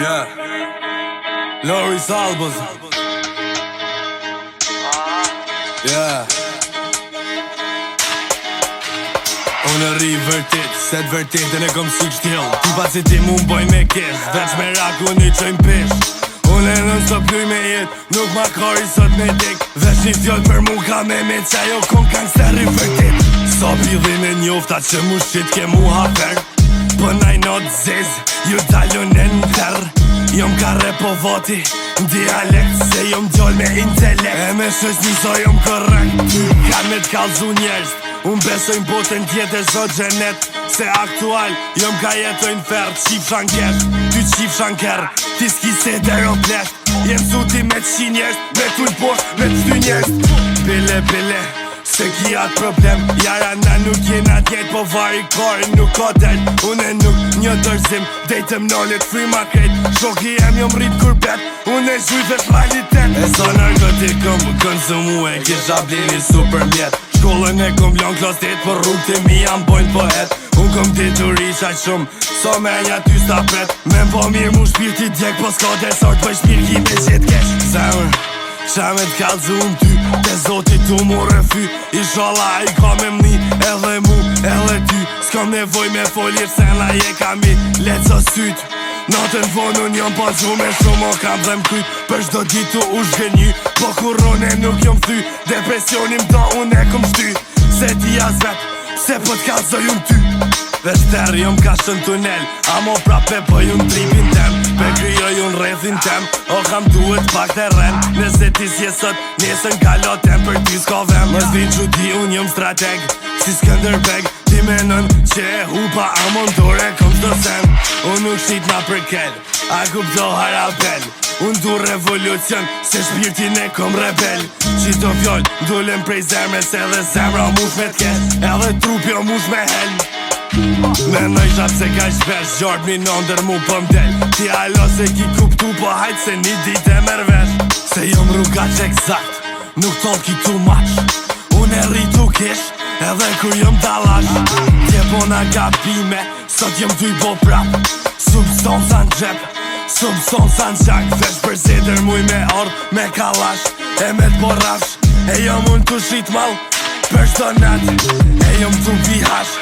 Yeah, Loris Albus. Yeah. Unë rri vërtit, se të vërtitën e kom si kështjel. Ti pa si ti mu m'boj me kesh, veç me raku një qojnë pesh. Unë e nën sot pluj me jet, nuk ma kori sot me dik. Veç një fjoll për mu ka me qa jo kom gangsteri vërtit. So pidhin e njofta që mu shqit ke mu hafer. Pënaj not zez, ju dalun e në tërë. Jom ka repo voti, dialekt se jom djoll me intelekt. E me shës njëso jom korrekt, ka me t'kallzu njerës. Unë besojnë botën tjetër zot gjenet. Se aktual, jom ka jetojnë fert. Qif shanker, ty qif shanker. Ti s'ki se dero plesht. Jem zuti me t'qi njerës, me t'ull posht, me t'sty njerës. Bile, bile, se ki atë problem. Jara na nuk jena tjet, po vari kori nuk ka del. Une nuk një dërzim, dejtëm nollit frima krejt. Shoki jem jom rrit kur bet, une zhuj vesh realitet. E sa narkotikum konsumu e kisha blini super mjet. Shkollën e kom lon klas 8, për rrug të mi jam bojnë poet. Unë kom dituri qaq shumë, so me nja ty stapet. Me m'po mirë mu shpirti djek, po s'ka desort për shpirë ki me qit kesh. Zemër, qa me t'kallzu ty, te zotit tu mu rëfy. Inshallah i ka me mni, edhe mu, edhe ty. S'kom nevoj me folir, sena je kam i leco syt. Natën vonë unë jom pa gjume shumë, o kam dhe m'kryt. Për shdo ditu u shgënjy, po kur une nuk jom thy. Depresionim da unë e kom shty. Se ti as vet, se po t'kallzoj unë ty. Veç ter jom ka shën tunel, amo prape bëj unë tripin tem. Pe kryoj unë rethin tem, o kam duhet pak të ren. Nëse ti s'je sot, nesën kalotem për ty s'ka vem. Mës vin që di unë jom strateg, si Skënderbeg. Ti menën që e hupa amon dore kom shdo sen. Unë nuk shqit ma për kell, a kupto harabel. Unë du revolucion, se shpirtin e kom rebel. Qito fjoll, dullem prej zemres, edhe zemra mush me t'kesh, edhe trupi o mush me hel. Menoj shap se ka shpesh, gjarp një nëndër mu pëm del. Ti alo se ki kuptu, po hajt se një dit e mervesh. Se jom rrugaq exakt, nuk tol ki too much. Unë e rritu kish, edhe kur jom dalash. Tje bona gabime, sot jom t'uj bo prap. Substanca n'gjep, substanca n'gjak. Vesh për zeder muj me ord, me kalash. E me t'borrafsh, e jom unë t'u shit mal. Për shdo nat, e jom t'u bihash.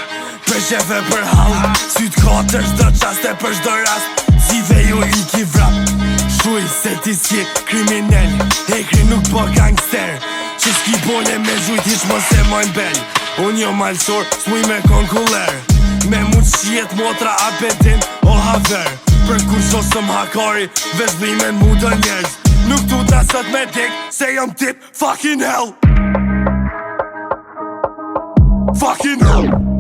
Për shefe për hall, syt katër shdo qaste për shdo rast. Si veju i ki vrap, shuj se ti s'ki kriminell. Hekri nuk po gangster, që s'ki bole me zhujt ish mos e mojnë bel. Unë jo malsor, s'muj me konkuller. Me mund shjet motra a bedin o haver. Për kur shosëm hakari, vesh dhimen mu të njerëz. Nuk tut nasët me dik, se jom tip fucking hell. Fucking hell.